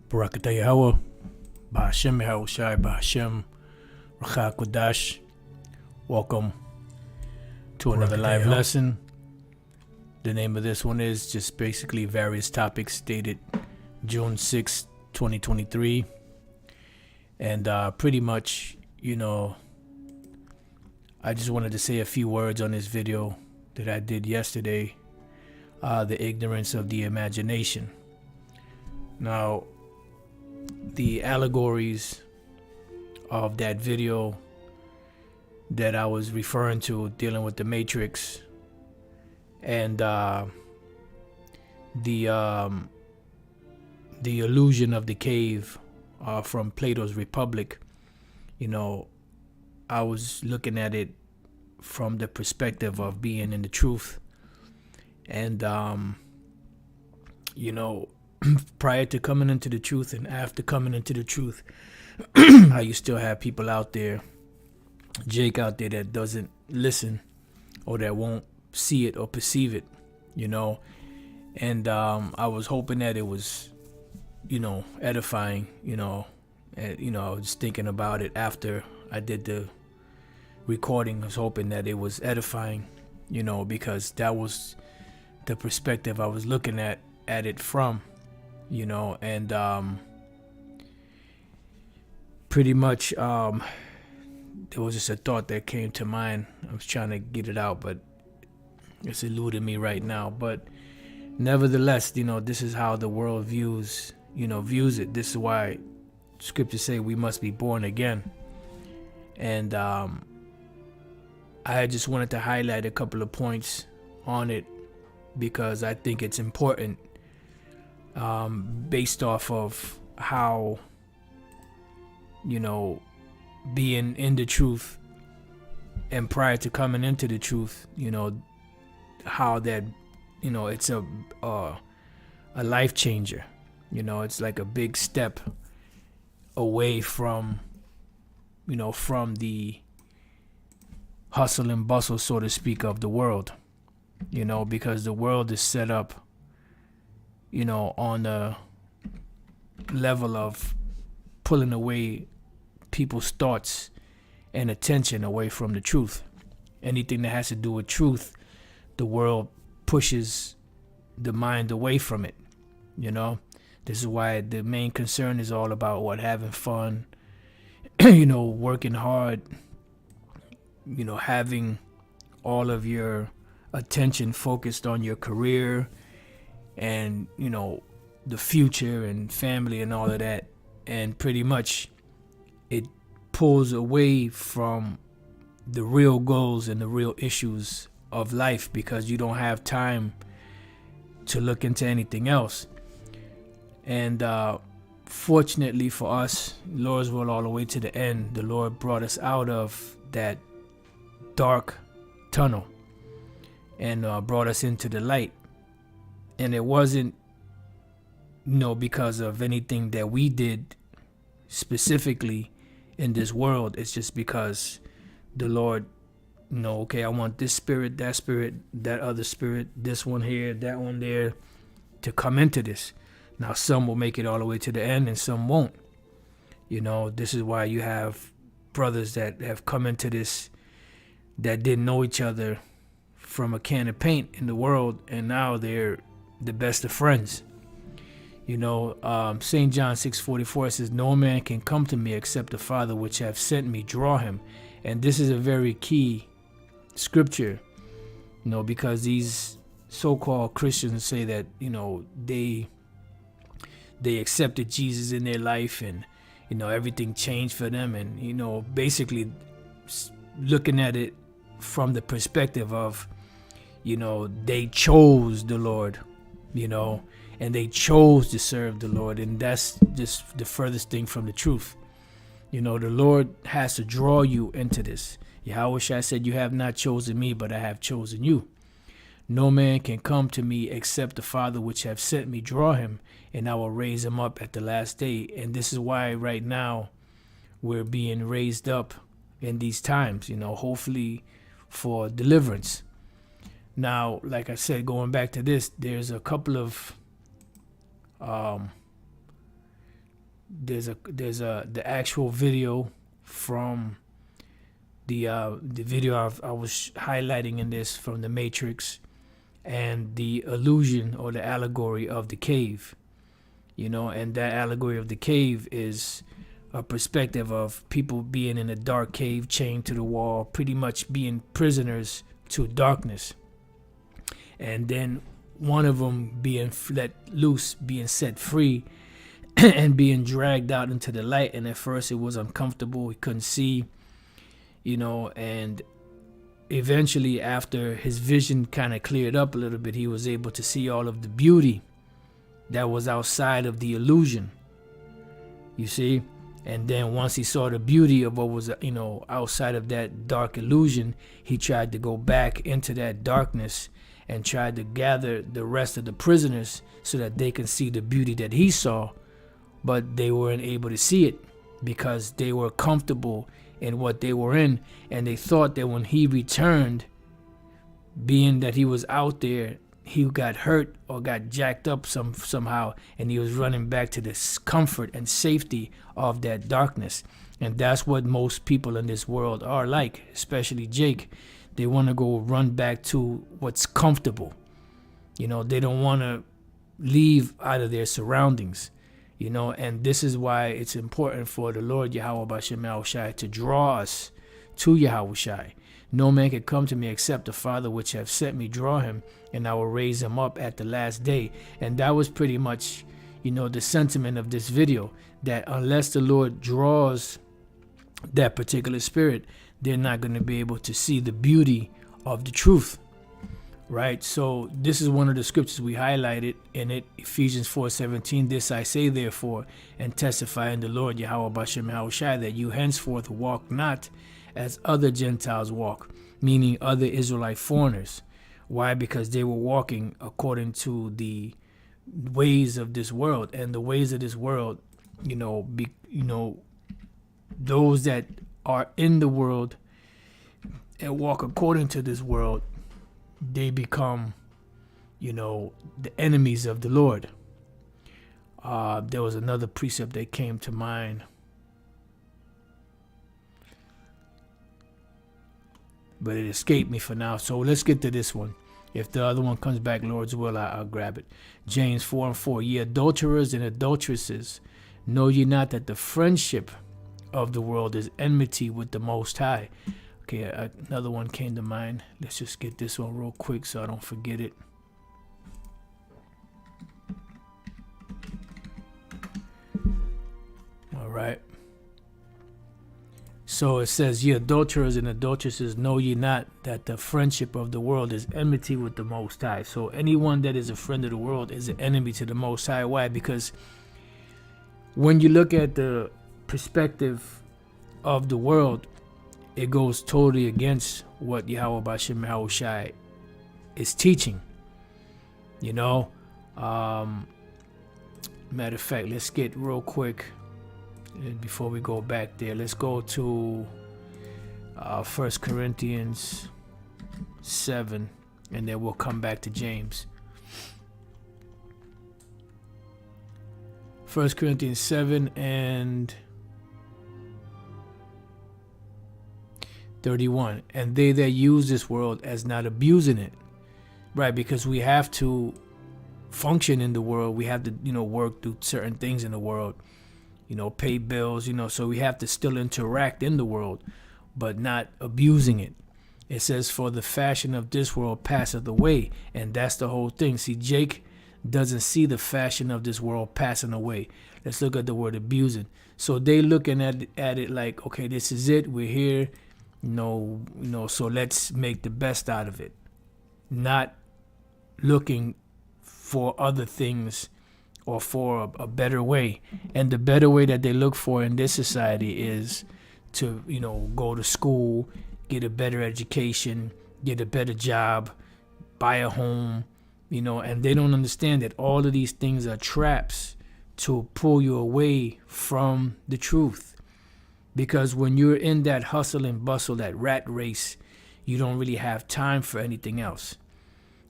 Barakatah Yahweh, Bahashem Yahushai, Bahashem Rachah Kodash. Welcome to another live lesson. The name of this one is just basically various topics dated June 6, 2023. And pretty much, I just wanted to say a few words on this video that I did yesterday, the ignorance of the imagination. Now, the allegories of that video that I was referring to, dealing with the Matrix and the illusion of the cave from Plato's Republic, I was looking at it from the perspective of being in the truth. And prior to coming into the truth and after coming into the truth, how you still have people out there, Jake out there, that doesn't listen or that won't see it or perceive it, and I was hoping that it was, edifying, and, I was thinking about it after I did the recording. I was hoping that it was edifying, because that was the perspective I was looking at it from, and pretty much there was just a thought that came to mind. I was trying to get it out, but it's eluding me right now. But nevertheless, this is how the world views it. This is why scriptures say we must be born again. And I just wanted to highlight a couple of points on it because I think it's important, based off of how, being in the truth and prior to coming into the truth, how that, it's a life changer. It's like a big step away from, from the hustle and bustle, so to speak, of the world, because the world is set up, on a level of pulling away people's thoughts and attention away from the truth. Anything that has to do with truth, the world pushes the mind away from it. This is why the main concern is all about having fun, working hard, having all of your attention focused on your career and, the future and family and all of that. And pretty much it pulls away from the real goals and the real issues of life because you don't have time to look into anything else. And fortunately for us, Lord's will, all the way to the end, the Lord brought us out of that dark tunnel and brought us into the light. And it wasn't, because of anything that we did specifically in this world. It's just because the Lord, okay, I want this spirit, that other spirit, this one here, that one there, to come into this. Now some will make it all the way to the end and some won't. This is why you have brothers that have come into this that didn't know each other from a can of paint in the world, and now they're the best of friends. St. John 6:44 says, "No man can come to me except the Father which have sent me draw him." And this is a very key scripture, because these so-called Christians say that, they accepted Jesus in their life and, everything changed for them. And, basically looking at it from the perspective of, they chose the Lord, and they chose to serve the Lord. And that's just the furthest thing from the truth. The Lord has to draw you into this. Yahweh said, "You have not chosen me, but I have chosen you. No man can come to me except the Father which have sent me draw him, and I will raise him up at the last day." And this is why right now we're being raised up in these times, hopefully for deliverance. Now, like I said, going back to this, there's a couple of the actual video from the video I was highlighting in this from the Matrix, and the illusion or the allegory of the cave. And that allegory of the cave is a perspective of people being in a dark cave chained to the wall, pretty much being prisoners to darkness, and then one of them being let loose, being set free, and being dragged out into the light. And at first it was uncomfortable, he couldn't see, and eventually, after his vision kind of cleared up a little bit, he was able to see all of the beauty that was outside of the illusion, you see. And then once he saw the beauty of what was outside of that dark illusion, he tried to go back into that darkness and tried to gather the rest of the prisoners so that they can see the beauty that he saw, but they weren't able to see it because they were comfortable in what they were in, and they thought that when he returned, being that he was out there, he got hurt or got jacked up somehow, and he was running back to the comfort and safety of that darkness. And that's what most people in this world are like, especially Jake. They want to go run back to what's comfortable. They don't want to leave out of their surroundings. And this is why it's important for the Lord Yahweh Bashem Yahushai to draw us to Yahushai. No man can come to me except the Father which have sent me draw him, and I will raise him up at the last day. And that was pretty much, the sentiment of this video, that unless the Lord draws that particular spirit, they're not going to be able to see the beauty of the truth. Right? So this is one of the scriptures we highlighted in it, Ephesians 4:17. This I say therefore, and testify in the Lord Yahweh Bashem Yahushai, that you henceforth walk not as other Gentiles walk, meaning other Israelite foreigners. Why? Because they were walking according to the ways of this world, and the ways of this world, those that are in the world and walk according to this world, they become, the enemies of the Lord. There was another precept that came to mind. But it escaped me for now. So let's get to this one. If the other one comes back, Lord's will, I'll grab it. James 4:4. Ye adulterers and adulteresses, know ye not that the friendship of the world is enmity with the Most High? Okay, another one came to mind. Let's just get this one real quick so I don't forget it. All right. So it says, ye adulterers and adulteresses, know ye not that the friendship of the world is enmity with the Most High? So anyone that is a friend of the world is an enemy to the Most High. Why? Because when you look at the perspective of the world, it goes totally against what Yahweh Bashem Yahushai is teaching. Matter of fact, let's get real quick. Before we go back there, let's go to 1 Corinthians 7, and then we'll come back to James. 1 Corinthians 7 and 31. And they that use this world as not abusing it. Right, because we have to function in the world. We have to, work through certain things in the world. Pay bills, so we have to still interact in the world, but not abusing it. It says, for the fashion of this world passeth away. And that's the whole thing. See, Jake doesn't see the fashion of this world passing away. Let's look at the word abusing. So they looking at it like, okay, this is it. We're here. So let's make the best out of it. Not looking for other things or for a better way. And the better way that they look for in this society is to, go to school, get a better education, get a better job, buy a home, and they don't understand that all of these things are traps to pull you away from the truth. Because when you're in that hustle and bustle, that rat race, you don't really have time for anything else.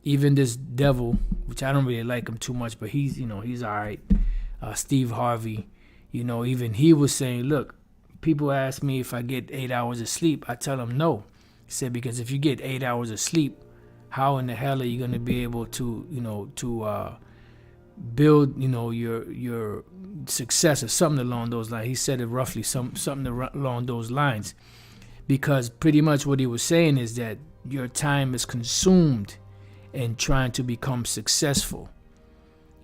Even this devil, which I don't really like him too much, but he's all right. Steve Harvey, Even he was saying, look, people ask me if I get 8 hours of sleep. I tell them no. He said, because if you get 8 hours of sleep, how in the hell are you going to be able to, build, your success or something along those lines? He said it roughly, something along those lines, because pretty much what he was saying is that your time is consumed in trying to become successful.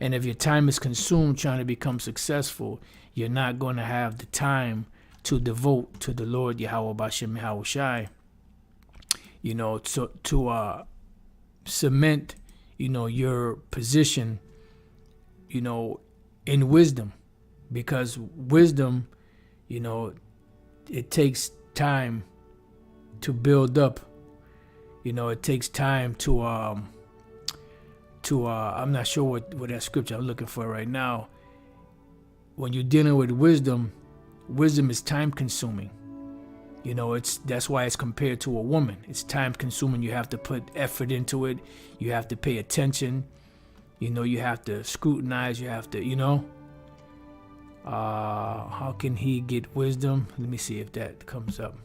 And if your time is consumed trying to become successful, you're not going to have the time to devote to the Lord Yahweh Bashem Yahweh Shai, to cement, your position, in wisdom. Because wisdom, it takes time to build up. It takes time to I'm not sure what that scripture I'm looking for right now. When you're dealing with wisdom is time consuming. That's why it's compared to a woman. It's time consuming. You have to put effort into it. You have to pay attention. You have to scrutinize. You have to, how can he get wisdom? Let me see if that comes up.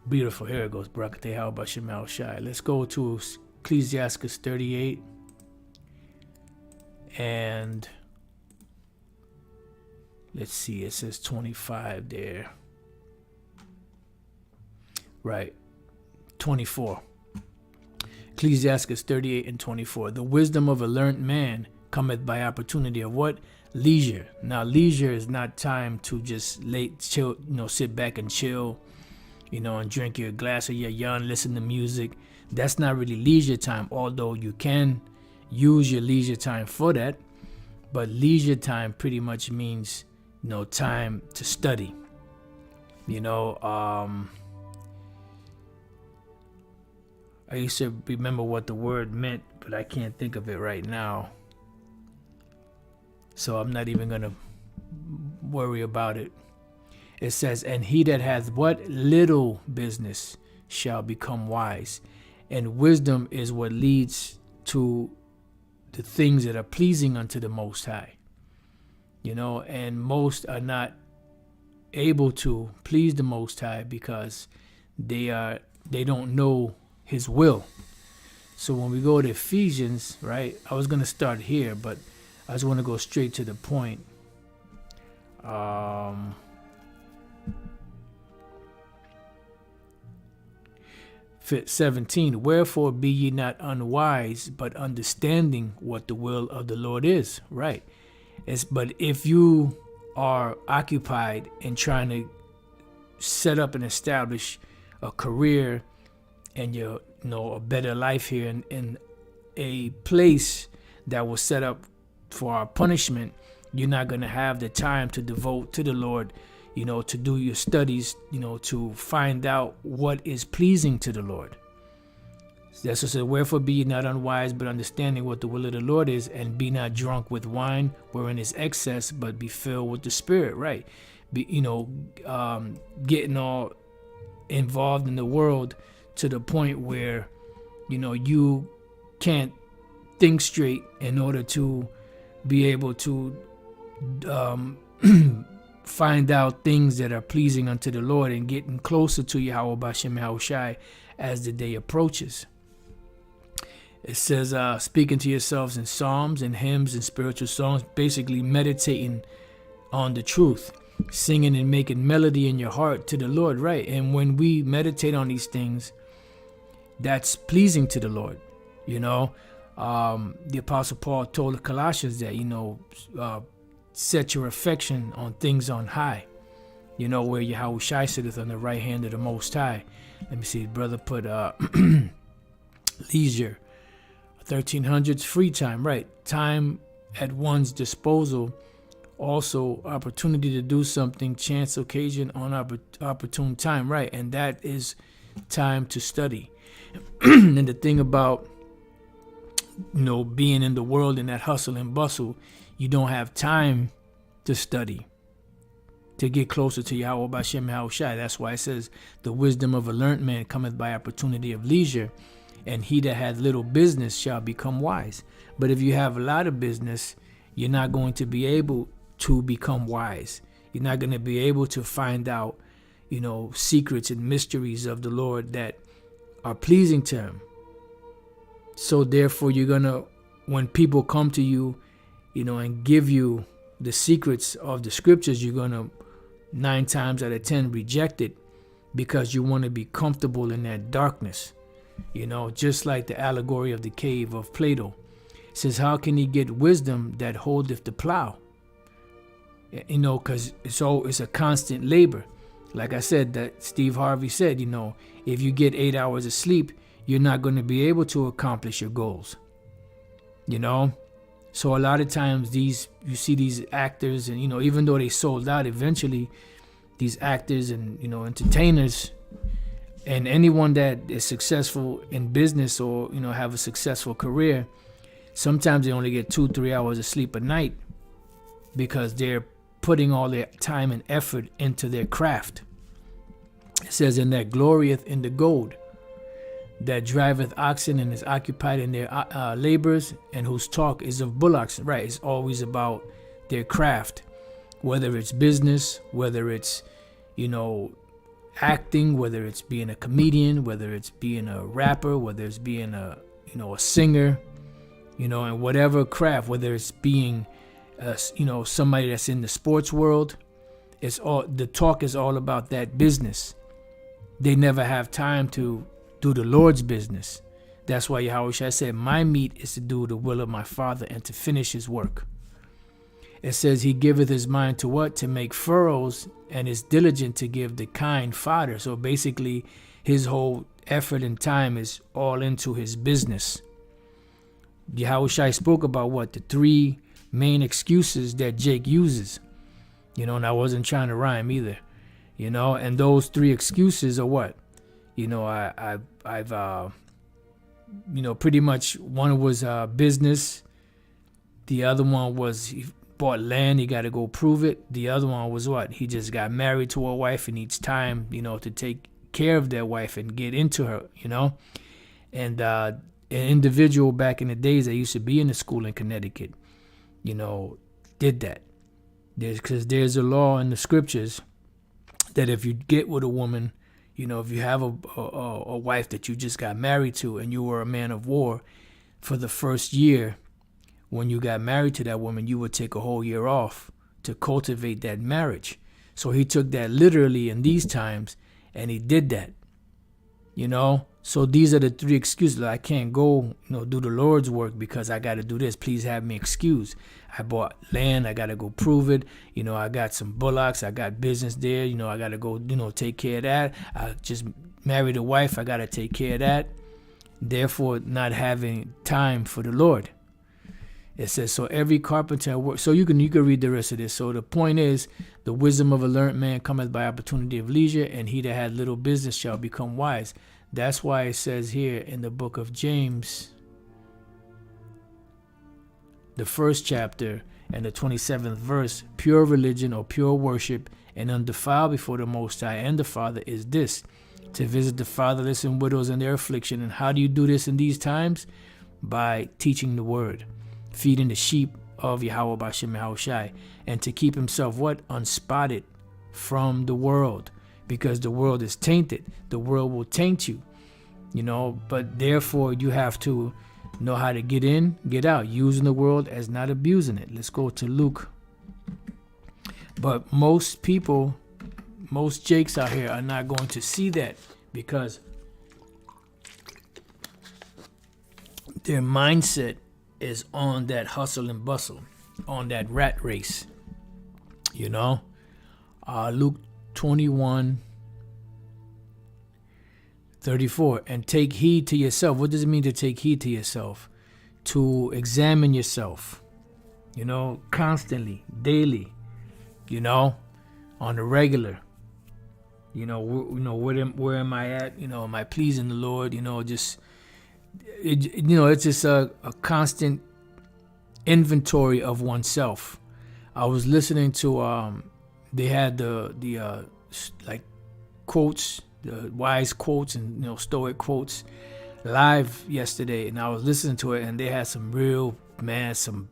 Beautiful. Here it goes. Barakateh how about Shemal Shai. Let's go to Ecclesiastes 38. And let's see. It says 25 there. Right. 24. Ecclesiastes 38 and 24. The wisdom of a learned man cometh by opportunity of what? Leisure. Now, leisure is not time to just chill, sit back and chill, and drink your glass of your yarn, listen to music. That's not really leisure time, although you can use your leisure time for that. But leisure time pretty much means, time to study. I used to remember what the word meant, but I can't think of it right now. So I'm not even going to worry about it. It says, and he that hath what? Little business shall become wise. And wisdom is what leads to the things that are pleasing unto the Most High. And most are not able to please the Most High because they don't know his will. So when we go to Ephesians, right, I was going to start here, but I just want to go straight to the point. 17, wherefore be ye not unwise, but understanding what the will of the Lord is. Right. But if you are occupied in trying to set up and establish a career and a better life here in a place that was set up for our punishment, you're not going to have the time to devote to the Lord, to do your studies, to find out what is pleasing to the Lord. That's what it says, wherefore be ye not unwise, but understanding what the will of the Lord is, and be not drunk with wine, wherein is excess, but be filled with the Spirit, right? Be, getting all involved in the world to the point where, you can't think straight in order to be able to find out things that are pleasing unto the Lord and getting closer to Yahweh Bashem Yahweh Shai as the day approaches. It says, speaking to yourselves in psalms and hymns and spiritual songs, basically meditating on the truth, singing and making melody in your heart to the Lord, right? And when we meditate on these things, that's pleasing to the Lord. The Apostle Paul told the Colossians that, set your affection on things on high, where Yahweh Shai sitteth on the right hand of the Most High. Let me see, brother put leisure, 1300s, free time, right? Time at one's disposal, also opportunity to do something, chance, occasion, on opportune time, right? And that is time to study. And the thing about being in the world in that hustle and bustle, you don't have time to study, to get closer to Yahweh Bashem Yahushai. That's why it says, the wisdom of a learned man cometh by opportunity of leisure, and he that hath little business shall become wise. But if you have a lot of business, you're not going to be able to become wise. You're not going to be able to find out, secrets and mysteries of the Lord that are pleasing to him. So therefore, you're going to, when people come to you, and give you the secrets of the scriptures, you're going to 9 times out of 10 reject it, because you want to be comfortable in that darkness. Just like the allegory of the cave of Plato. It says, how can he get wisdom that holdeth the plow? Because it's a constant labor. Like I said, that Steve Harvey said, if you get 8 hours of sleep, you're not going to be able to accomplish your goals. So a lot of times you see these actors, and even though they sold out eventually, these actors and entertainers and anyone that is successful in business or have a successful career, sometimes they only get 2-3 hours of sleep a night, because they're putting all their time and effort into their craft. It says, and that glorieth in the gold, that driveth oxen and is occupied in their labors, and whose talk is of bullocks. Right, it's always about their craft, whether it's business, whether it's acting, whether it's being a comedian, whether it's being a rapper, whether it's being a singer, and whatever craft, whether it's being somebody that's in the sports world. It's all, the talk is all about that business. They never have time to do the Lord's business. That's why Yahushua said, my meat is to do the will of my Father and to finish his work. It says he giveth his mind to what? To make furrows, and is diligent to give the kind fodder. So basically, his whole effort and time is all into his business. Yahushua spoke about what? The 3 main excuses that Jake uses. And I wasn't trying to rhyme either. And those 3 excuses are what? I've pretty much, one was business. The other one was he bought land, he got to go prove it. The other one was what? He just got married to a wife and needs time, to take care of that wife and get into her, And an individual back in the days that used to be in the school in Connecticut, did that. Because there's a law in the scriptures that if you get with a woman, if you have a wife that you just got married to and you were a man of war, for the first year, when you got married to that woman, you would take a whole year off to cultivate that marriage. So he took that literally in these times, and he did that. So these are the 3 excuses. Like, I can't go, do the Lord's work because I got to do this. Please have me excused. I bought land. I got to go prove it. I got some bullocks. I got business there. I got to go, take care of that. I just married a wife. I got to take care of that. Therefore, not having time for the Lord. It says, so every carpenter work. So you can read the rest of this. So the point is, the wisdom of a learned man cometh by opportunity of leisure, and he that had little business shall become wise. That's why it says here in the book of James, the 1st chapter and the 27th verse, pure religion or pure worship and undefiled before the Most High and the Father is this, to visit the fatherless and widows in their affliction. And how do you do this in these times? By teaching the word, feeding the sheep of Yahweh Bashem Yahushai, and to keep himself what? Unspotted from the world, because the world is tainted. The world will taint you, but therefore you have to know how to get in, get out, using the world as not abusing it. Let's go to Luke. But most people, most Jakes out here are not going to see that, because their mindset is on that hustle and bustle, on that rat race. Luke 21:34, and take heed to yourself. What does it mean to take heed to yourself? To examine yourself, constantly, daily, on the regular. Where am I at? Am I pleasing the Lord? It's just a constant inventory of oneself. I was listening to they had like quotes, the wise quotes and stoic quotes live yesterday, and I was listening to it, and they had some real, man, some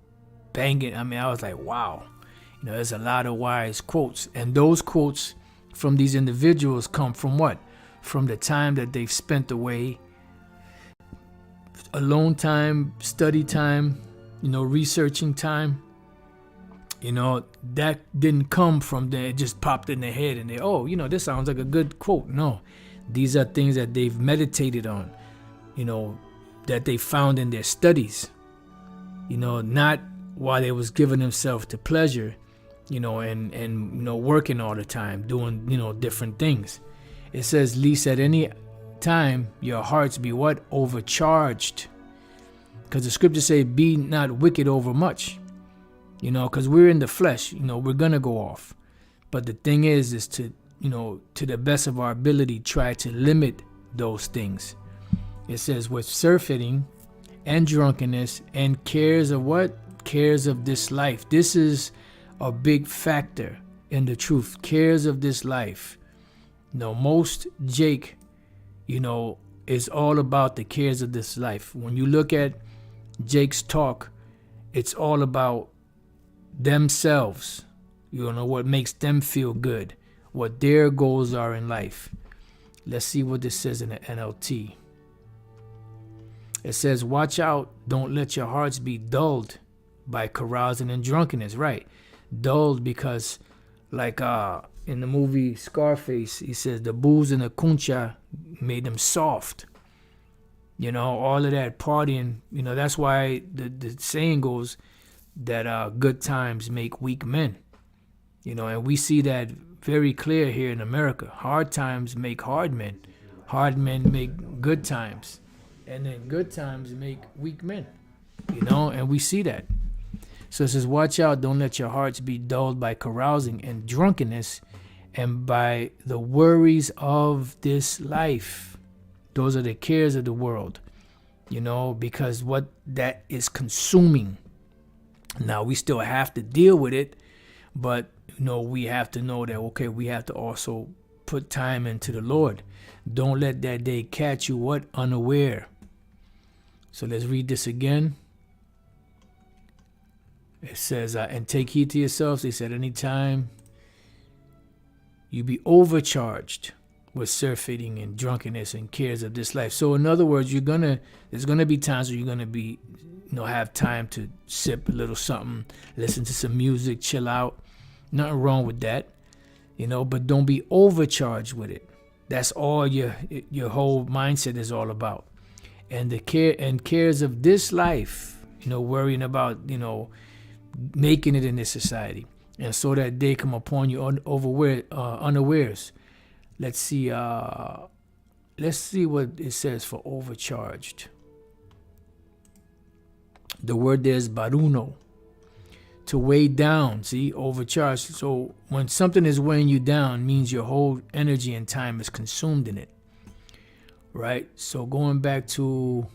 banging. I mean, I was like, wow, there's a lot of wise quotes, and those quotes from these individuals come from what? From the time that they've spent away, alone time, study time, researching time. That didn't come from there. It just popped in their head, and this sounds like a good quote. No, these are things that they've meditated on, that they found in their studies, not while they was giving themselves to pleasure, and working all the time, doing, different things. It says, least at any time your hearts be what? Overcharged. Because the scriptures say, be not wicked over much. Because we're in the flesh, we're going to go off. But the thing is to, to the best of our ability, try to limit those things. It says, with surfeiting and drunkenness and cares of what? Cares of this life. This is a big factor in the truth. Cares of this life. Most Jake, is all about the cares of this life. When you look at Jake's talk, it's all about themselves, what makes them feel good, what their goals are in life. Let's see what this says in the NLT. It says, watch out, don't let your hearts be dulled by carousing and drunkenness. Right, dulled because, like in the movie Scarface, he says the booze and the concha made them soft. All of that partying, that's why the saying goes that good times make weak men. And we see that very clear here in America. Hard times make hard men. Hard men make good times. And then good times make weak men. And we see that. So it says, watch out, don't let your hearts be dulled by carousing and drunkenness and by the worries of this life. Those are the cares of the world, because what that is consuming. Now, we still have to deal with it, but, we have to know that, okay, we have to also put time into the Lord. Don't let that day catch you, what? Unaware. So let's read this again. It says, and take heed to yourselves. They said, anytime you be overcharged with surfeiting and drunkenness and cares of this life. So in other words, there's gonna be times where you're gonna be, have time to sip a little something, listen to some music, chill out. Nothing wrong with that, but don't be overcharged with it. That's all your whole mindset is all about. And the cares of this life, worrying about, making it in this society. And so that day come upon you unawares. Let's see what it says for overcharged. The word there is baruno, to weigh down. See, overcharged. So when something is weighing you down, means your whole energy and time is consumed in it. Right? So going back to,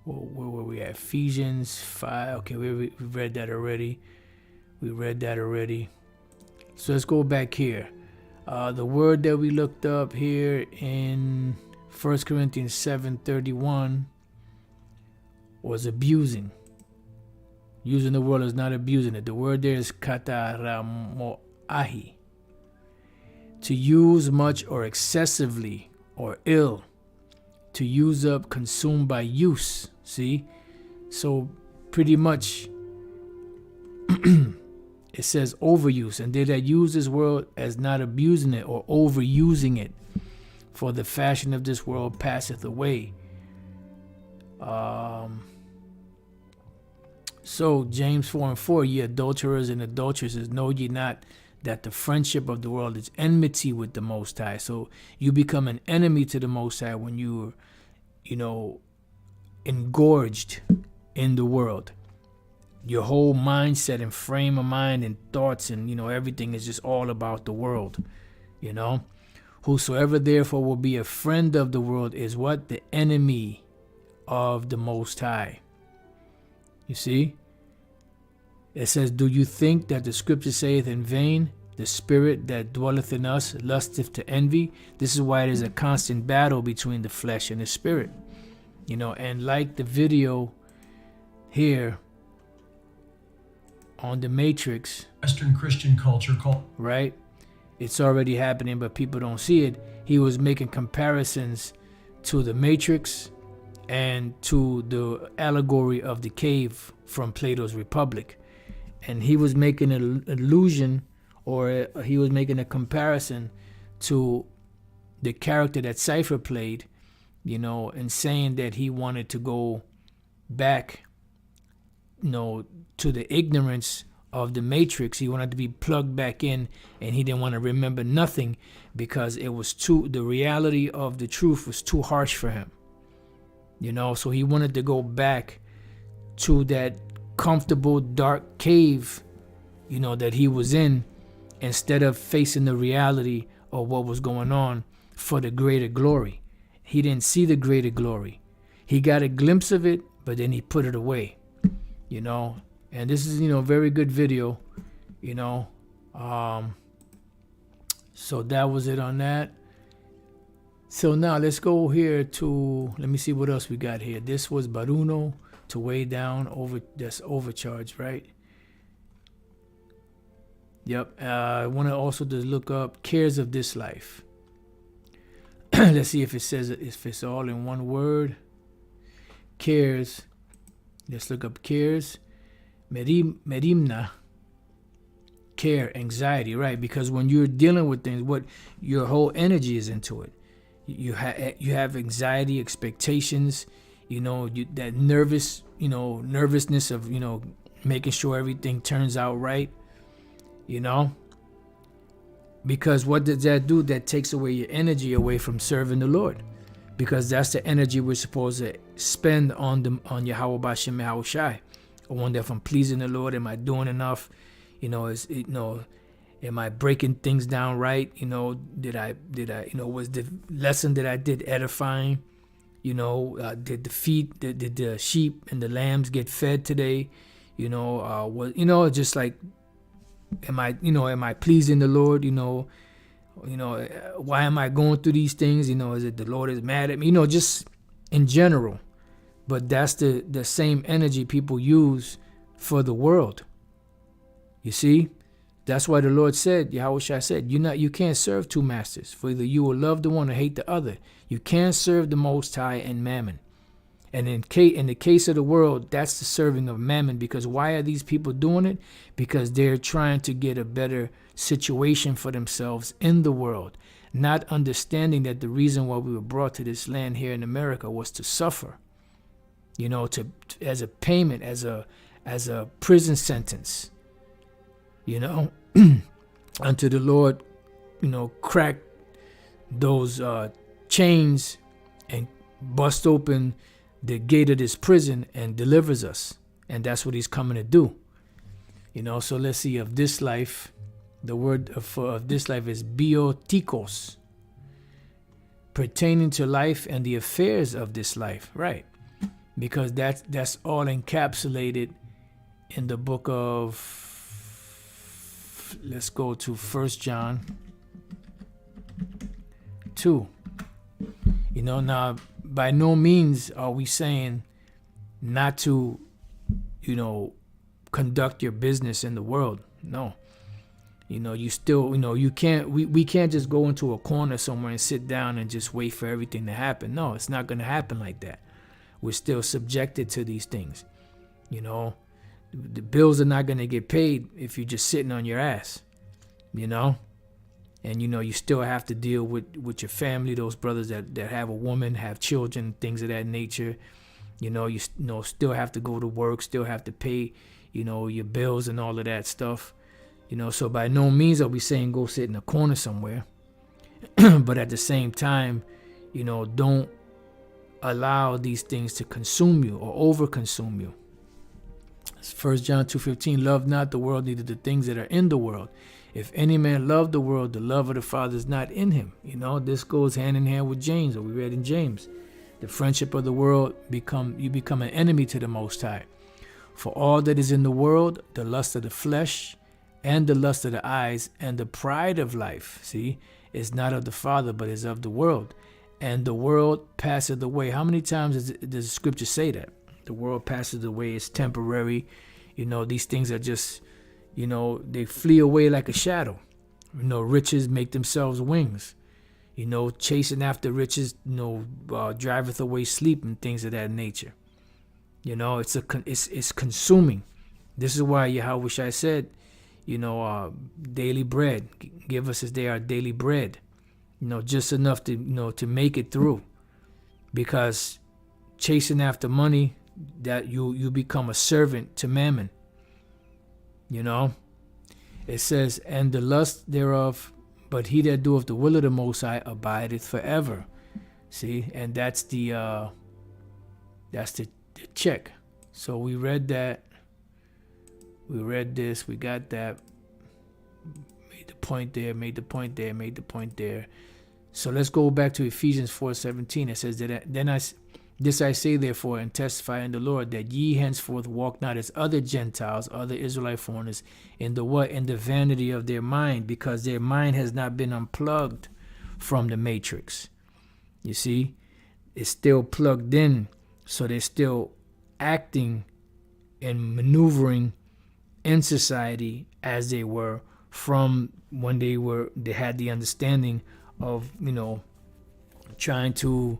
where were we at? Ephesians 5. Okay, we read that already. So let's go back here. The word that we looked up here in 1 Corinthians 7:31 was abusing. Using the word is not abusing it. The word there is kataramoahi. To use much or excessively or ill. To use up, consumed by use. See? So pretty much it says overuse. And they that use this world as not abusing it or overusing it. For the fashion of this world passeth away. So James 4:4, ye adulterers and adulteresses, know ye not that the friendship of the world is enmity with the Most High. So you become an enemy to the Most High when you're, engorged in the world. Your whole mindset and frame of mind and thoughts and, everything is just all about the world, Whosoever therefore will be a friend of the world is what? The enemy of the Most High. You see? It says, do you think that the scripture saith in vain, the spirit that dwelleth in us lusteth to envy? This is why it is a constant battle between the flesh and the spirit. And like the video here on the Matrix, Western Christian culture called, right? It's already happening, but people don't see it. He was making comparisons to the Matrix and to the allegory of the cave from Plato's Republic. And he was making an allusion, or he was making a comparison to the character that Cypher played, and saying that he wanted to go back, to the ignorance of the Matrix. He wanted to be plugged back in, and he didn't want to remember nothing because it was the reality of the truth was too harsh for him. So he wanted to go back to that comfortable dark cave, that he was in, instead of facing the reality of what was going on for the greater glory. He didn't see the greater glory. He got a glimpse of it, but then he put it away, and this is, very good video, so that was it on that. So now let's go here to, let me see what else we got here. This was Baruno, to weigh down, that's overcharge, right? Yep. I want to also just look up cares of this life. Let's see if it says, if it's all in one word. Cares. Let's look up cares. Merimna. Care, anxiety, right? Because when you're dealing with things, what your whole energy is into it. You have anxiety, expectations, that nervousness of, making sure everything turns out right, because what does that do? That takes away your energy away from serving the Lord, because that's the energy we're supposed to spend on Yahweh Bashem Yahushai. I wonder if I'm pleasing the Lord. Am I doing enough? Am I breaking things down right? Did I, was the lesson that I did edifying? Did the sheep and the lambs get fed today? Just like, am I pleasing the Lord? Why am I going through these things? Is it the Lord is mad at me? Just in general. But that's the same energy people use for the world. You see? That's why the Lord said, Yahushua said, you can't serve two masters, for either you will love the one or hate the other. You can't serve the Most High and Mammon. And in the case of the world, that's the serving of Mammon, because why are these people doing it? Because they're trying to get a better situation for themselves in the world, not understanding that the reason why we were brought to this land here in America was to suffer, as a payment, as a prison sentence. Until the Lord, crack those chains and bust open the gate of this prison and delivers us. And that's what he's coming to do. So let's see, of this life, the word of this life is biotikos, pertaining to life and the affairs of this life, right? Because that's all encapsulated in the book of, let's go to 1 John 2. Now, by no means are we saying not to, conduct your business in the world. No. You still, you can't, we can't just go into a corner somewhere and sit down and just wait for everything to happen. No, it's not going to happen like that. We're still subjected to these things. The bills are not going to get paid if you're just sitting on your ass, and you still have to deal with your family, those brothers that have a woman, have children, things of that nature. You still have to go to work, still have to pay, your bills and all of that stuff. So by no means are we saying go sit in a corner somewhere, but at the same time, don't allow these things to consume you or over-consume you. 1 John 2:15, love not the world, neither the things that are in the world. If any man love the world, the love of the Father is not in him. This goes hand in hand with James, what we read in James. The friendship of the world, you become an enemy to the Most High. For all that is in the world, the lust of the flesh, and the lust of the eyes, and the pride of life, see, is not of the Father, but is of the world. And the world passeth away. How many times does the scripture say that? The world passes away. It's temporary. These things are just, they flee away like a shadow. Riches make themselves wings. Chasing after riches, driveth away sleep and things of that nature. It's consuming. This is why Yahweh said, daily bread. Give us this day our daily bread. Just enough to make it through. Because chasing after money, that you become a servant to mammon. It says, and the lust thereof, but he that doeth the will of the Most High abideth forever. See, and that's the check. So we read that. We read this. We got that. Made the point there. Made the point there. Made the point there. So let's go back to Ephesians 4:17. It says that this I say therefore and testify in the Lord, that ye henceforth walk not as other Gentiles, other Israelite foreigners, in the vanity of their mind, because their mind has not been unplugged from the matrix. You see, it's still plugged in, so they're still acting and maneuvering in society as they were from when they had the understanding of trying to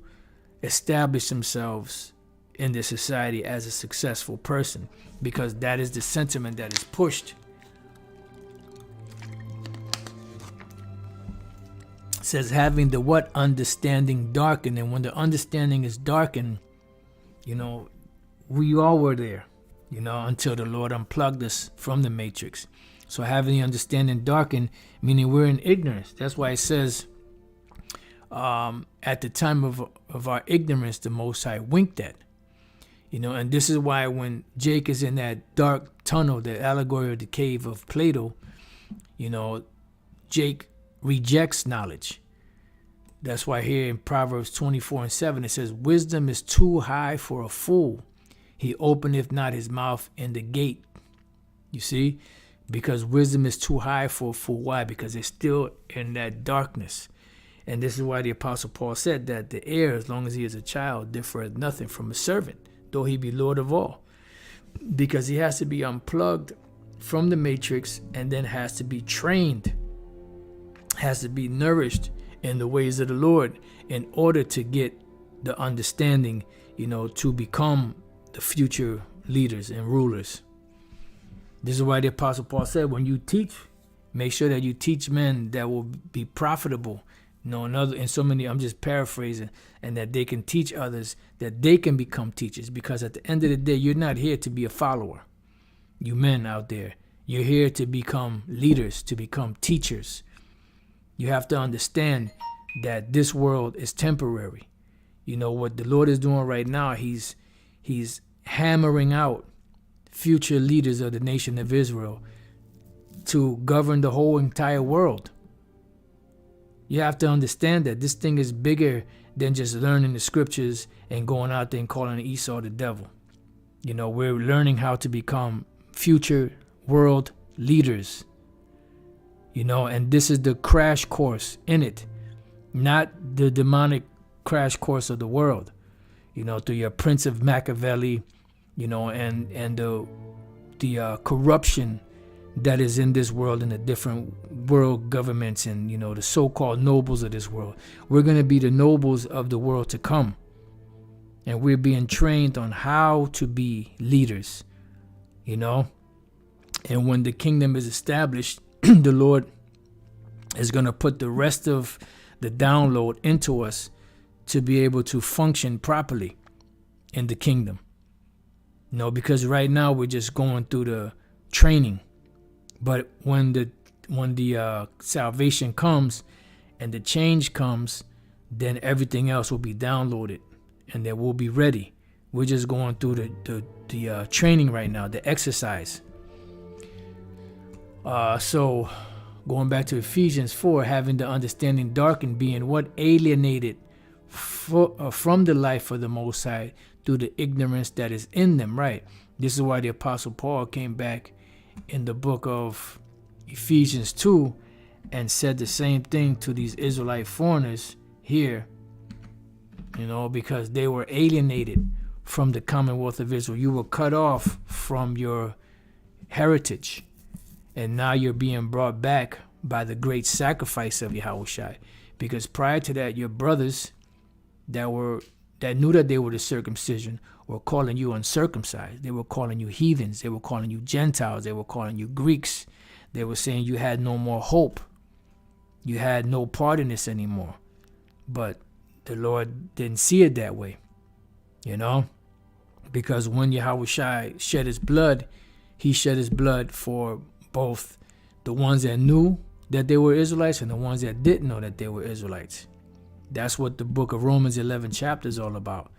establish themselves in the society as a successful person, because that is the sentiment that is pushed. It says having the what? Understanding darkened. And when the understanding is darkened, we all were there, until the Lord unplugged us from the matrix. So having the understanding darkened, meaning we're in ignorance. That's why it says, at the time of our ignorance, the Most High winked at. And this is why when Jake is in that dark tunnel, the allegory of the cave of Plato, Jake rejects knowledge. That's why here in Proverbs 24:7 it says, wisdom is too high for a fool. He openeth not his mouth in the gate. You see? Because wisdom is too high for a fool. Why? Because it's still in that darkness. And this is why the Apostle Paul said that the heir, as long as he is a child, differeth nothing from a servant, though he be Lord of all. Because he has to be unplugged from the matrix and then has to be trained, has to be nourished in the ways of the Lord in order to get the understanding, to become the future leaders and rulers. This is why the Apostle Paul said, when you teach, make sure that you teach men that will be profitable. I'm just paraphrasing, and that they can teach others, that they can become teachers. Because at the end of the day, you're not here to be a follower. You men out there, you're here to become leaders, to become teachers. You have to understand that this world is temporary. What the Lord is doing right now, he's hammering out future leaders of the nation of Israel to govern the whole entire world. You have to understand that this thing is bigger than just learning the scriptures and going out there and calling Esau the devil. We're learning how to become future world leaders. And this is the crash course in it, not the demonic crash course of the world. Through your Prince of Machiavelli, and the corruption that is in this world and the different world governments and, the so-called nobles of this world. We're going to be the nobles of the world to come. And we're being trained on how to be leaders, And when the kingdom is established, the Lord is going to put the rest of the download into us to be able to function properly in the kingdom. Because right now we're just going through the training. But when the salvation comes and the change comes, then everything else will be downloaded and then we'll be ready. We're just going through the training right now, the exercise. So going back to Ephesians 4, having the understanding darkened, being what? Alienated from the life of the Most High through the ignorance that is in them, right? This is why the Apostle Paul came back in the book of Ephesians 2 and said the same thing to these Israelite foreigners here, because they were alienated from the commonwealth of Israel. You were cut off from your heritage, and now you're being brought back by the great sacrifice of Yahushua. Because prior to that, your brothers that knew that they were the circumcision were calling you uncircumcised. They were calling you heathens. They were calling you Gentiles. They were calling you Greeks. They were saying you had no more hope. You had no part in this anymore. But the Lord didn't see it that way, because when Yahushua shed his blood, he shed his blood for both the ones that knew that they were Israelites and the ones that didn't know that they were Israelites. That's what the book of Romans 11 chapter is all about.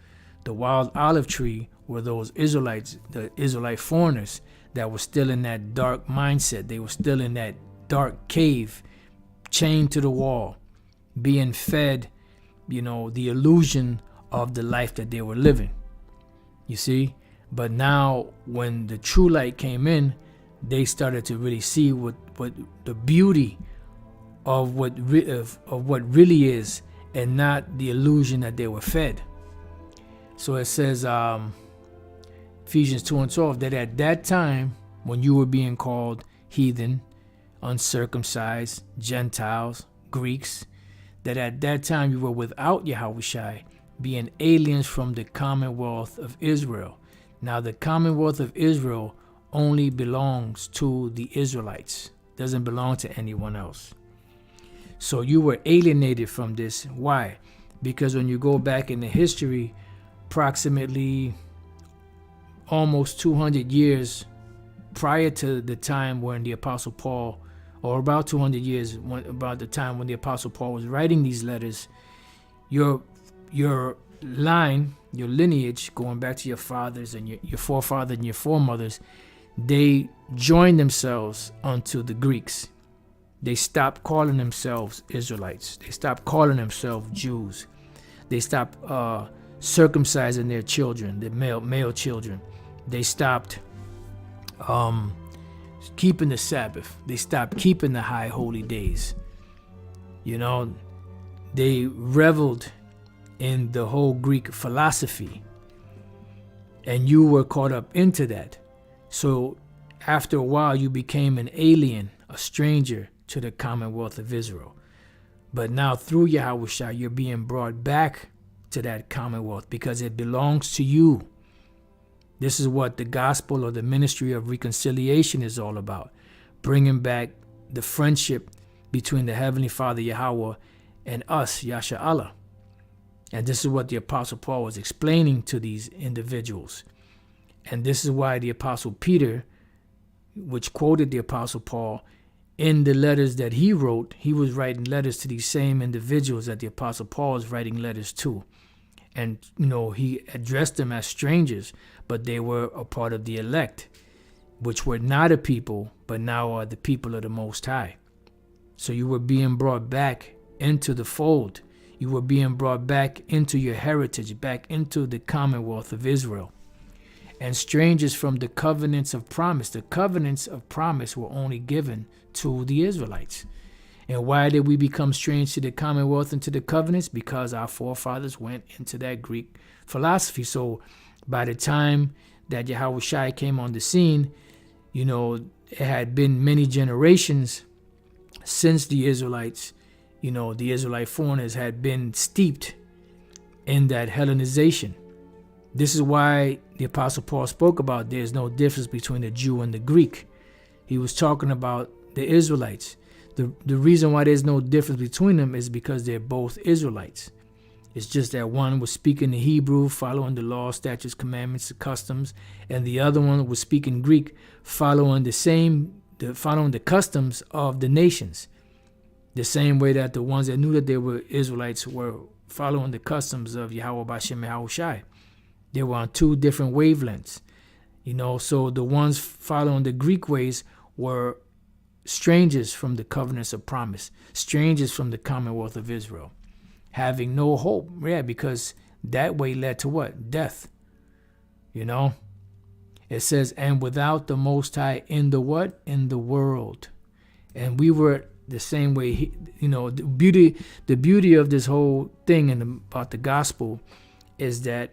The wild olive tree were those Israelites, the Israelite foreigners that were still in that dark mindset. They were still in that dark cave, chained to the wall, being fed, the illusion of the life that they were living. You see? But now when the true light came in, they started to really see what the beauty of what really is, and not the illusion that they were fed. So it says, Ephesians 2:12, that at that time when you were being called heathen, uncircumcised, Gentiles, Greeks, that at that time you were without Yahushua, being aliens from the commonwealth of Israel. Now the commonwealth of Israel only belongs to the Israelites, doesn't belong to anyone else. So you were alienated from this. Why? Because when you go back in the history, approximately almost 200 years prior to the time when the Apostle Paul, or about 200 years, about the time when the Apostle Paul was writing these letters, your line, your lineage, going back to your fathers and your forefathers and your foremothers, they joined themselves unto the Greeks. They stopped calling themselves Israelites. They stopped calling themselves Jews. They stopped circumcising their children, the male children. They stopped keeping the Sabbath. They stopped keeping the high holy days. They reveled in the whole Greek philosophy, and you were caught up into that. So after a while, you became an alien, a stranger to the commonwealth of Israel. But now through Yahushua, you're being brought back to that commonwealth because it belongs to you. This is what the gospel or the ministry of reconciliation is all about. Bringing back the friendship between the Heavenly Father Yahweh and us, Yasha Allah. And this is what the Apostle Paul was explaining to these individuals. And this is why the Apostle Peter, which quoted the Apostle Paul, in the letters that he wrote, he was writing letters to these same individuals that the Apostle Paul is writing letters to. And, he addressed them as strangers, but they were a part of the elect, which were not a people, but now are the people of the Most High. So you were being brought back into the fold. You were being brought back into your heritage, back into the commonwealth of Israel. And strangers from the covenants of promise. The covenants of promise were only given to the Israelites. And why did we become strange to the commonwealth and to the covenants? Because our forefathers went into that Greek philosophy. So by the time that Yahushua came on the scene, it had been many generations since the Israelites, the Israelite foreigners had been steeped in that Hellenization. This is why the Apostle Paul spoke about there's no difference between the Jew and the Greek. He was talking about the Israelites. The reason why there's no difference between them is because they're both Israelites. It's just that one was speaking the Hebrew, following the law, statutes, commandments, customs, and the other one was speaking Greek, following the customs of the nations. The same way that the ones that knew that they were Israelites were following the customs of Yahweh Bashem Yahushai. They were on two different wavelengths. So the ones following the Greek ways were strangers from the covenants of promise, strangers from the commonwealth of Israel, having no hope. Yeah, because that way led to what? Death. It says, and without the Most High in the what? In the world. And we were the same way. The beauty of this whole thing and about the gospel is that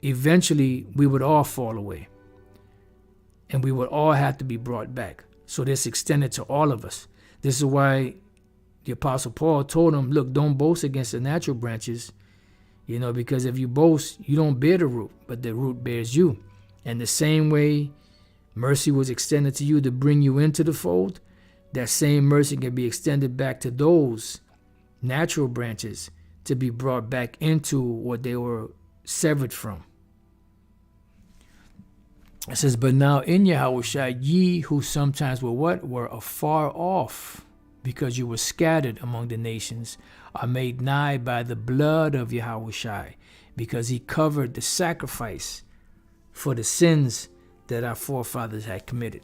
eventually we would all fall away. And we would all have to be brought back. So this extended to all of us. This is why the Apostle Paul told them, look, don't boast against the natural branches, because if you boast, you don't bear the root, but the root bears you. And the same way mercy was extended to you to bring you into the fold, that same mercy can be extended back to those natural branches to be brought back into what they were severed from. It says, but now in Yahushua, ye who sometimes were what? Were afar off, because you were scattered among the nations, are made nigh by the blood of Yahushua, because he covered the sacrifice for the sins that our forefathers had committed.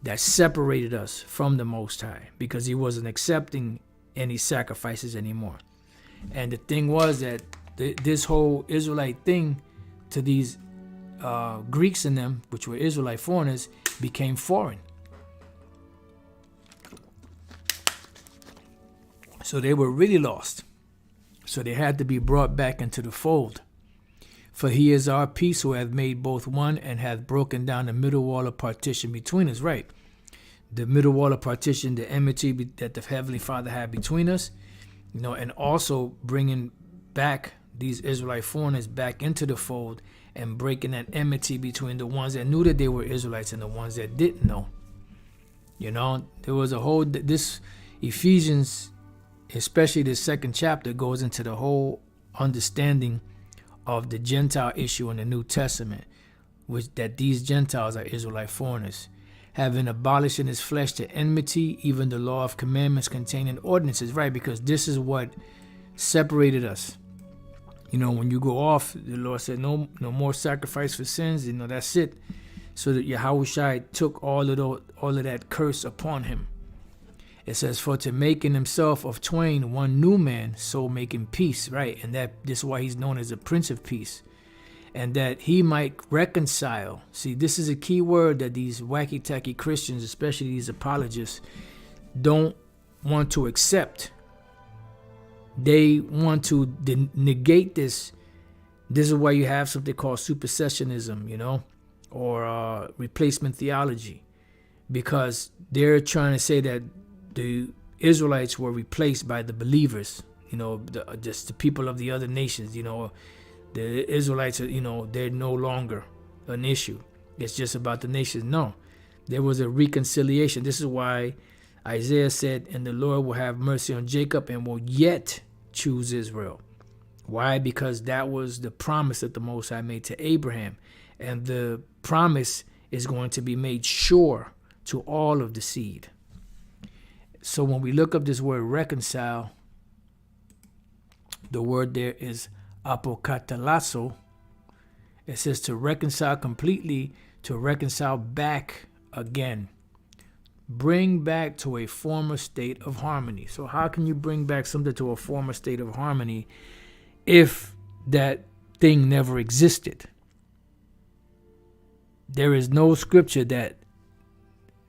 That separated us from the Most High, because he wasn't accepting any sacrifices anymore. And the thing was that this whole Israelite thing to these Greeks in them, which were Israelite foreigners, became foreign. So they were really lost. So they had to be brought back into the fold. For he is our peace, who hath made both one, and hath broken down the middle wall of partition between us. Right. The middle wall of partition, the enmity that the Heavenly Father had between us, and also bringing back these Israelite foreigners back into the fold and breaking that enmity between the ones that knew that they were Israelites and the ones that didn't know. There was a whole, this Ephesians, especially the second chapter, goes into the whole understanding of the Gentile issue in the New Testament, which that these Gentiles are Israelite foreigners, having abolished in his flesh the enmity, even the law of commandments containing ordinances, right? Because this is what separated us. When you go off, the Lord said, no more sacrifice for sins. That's it. So that Yahushua took all of that curse upon him. It says, for to make in himself of twain one new man, so making peace, right? And this is why he's known as the Prince of Peace. And that he might reconcile. See, this is a key word that these wacky-tacky Christians, especially these apologists, don't want to accept. They want to negate this. This is why you have something called supersessionism, or replacement theology, because they're trying to say that the Israelites were replaced by the believers, just the people of the other nations. The Israelites, they're no longer an issue. It's just about the nations. No, there was a reconciliation. This is why Isaiah said, and the Lord will have mercy on Jacob and will yet choose Israel. Why? Because that was the promise that the Most High made to Abraham. And the promise is going to be made sure to all of the seed. So when we look up this word reconcile, the word there is apokatalasso. It says to reconcile completely, to reconcile back again. Bring back to a former state of harmony. So how can you bring back something to a former state of harmony if that thing never existed? There is no scripture that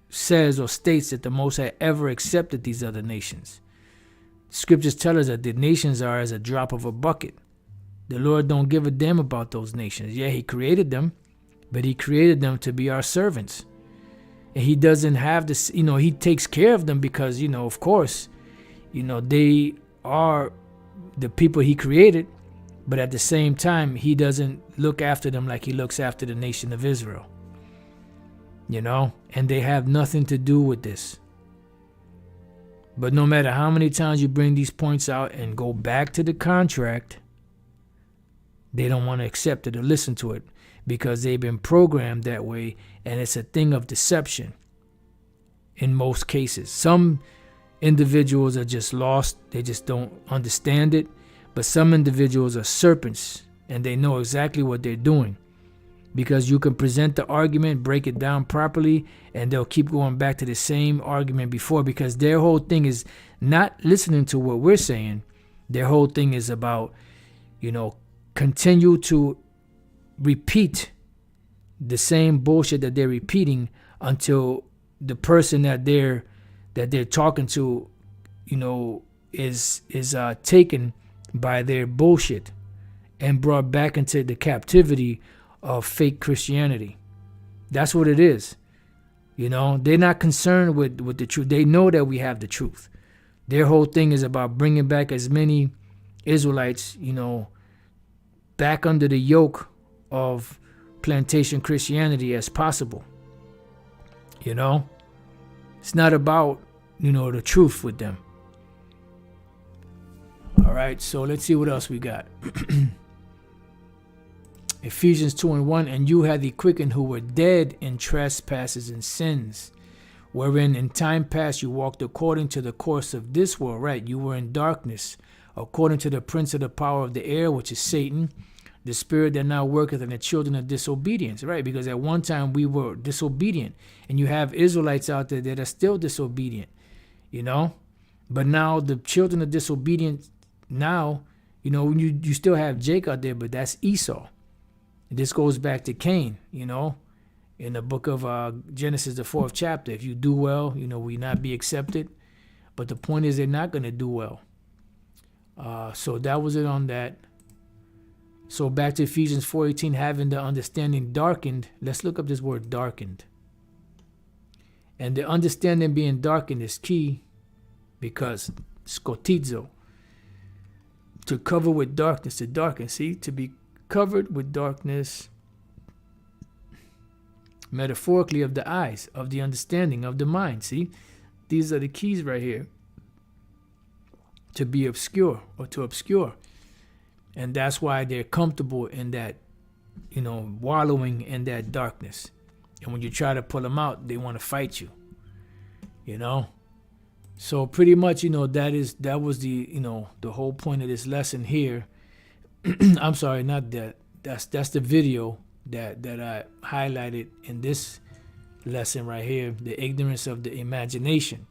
says or states that the Most High ever accepted these other nations. Scriptures tell us that the nations are as a drop of a bucket. The Lord don't give a damn about those nations. Yeah, he created them, but he created them to be our servants. And he doesn't have this, he takes care of them because, of course, they are the people he created. But at the same time, he doesn't look after them like he looks after the nation of Israel. And they have nothing to do with this. But no matter how many times you bring these points out and go back to the contract, they don't want to accept it or listen to it because they've been programmed that way, and it's a thing of deception in most cases. Some individuals are just lost. They just don't understand it. But some individuals are serpents, and they know exactly what they're doing. Because you can present the argument, break it down properly, and they'll keep going back to the same argument before, because their whole thing is not listening to what we're saying. Their whole thing is about, continue to repeat the same bullshit that they're repeating until the person that they're talking to, is taken by their bullshit and brought back into the captivity of fake Christianity. That's what it is. They're not concerned with the truth. They know that we have the truth. Their whole thing is about bringing back as many Israelites, back under the yoke of plantation Christianity as possible. It's not about, the truth with them. All right, so let's see what else we got. Ephesians 2:1, and you had he quickened who were dead in trespasses and sins, wherein in time past you walked according to the course of this world, right? You were in darkness, according to the prince of the power of the air, which is Satan, the spirit that now worketh in the children of disobedience, right? Because at one time we were disobedient, and you have Israelites out there that are still disobedient, But now the children of disobedience, now, you still have Jacob out there, but that's Esau. This goes back to Cain, in the book of Genesis, the 4th chapter. If you do well, we not be accepted. But the point is they're not going to do well. So that was it on that. So back to Ephesians 4:18, having the understanding darkened. Let's look up this word darkened. And the understanding being darkened is key because scotizo, to cover with darkness, to darken. See, to be covered with darkness, metaphorically, of the eyes, of the understanding, of the mind. See, these are the keys right here. To be obscure or to obscure. And that's why they're comfortable in that, wallowing in that darkness. And when you try to pull them out, they want to fight you. So pretty much, that was the, the whole point of this lesson here. I'm sorry, not that. That's the video that I highlighted in this lesson right here, the ignorance of the imagination.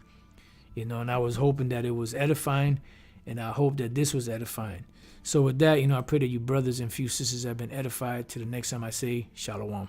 And I was hoping that it was edifying, and I hope that this was edifying. So with that, I pray that you brothers and few sisters have been edified. Till the next time I say, Shalom.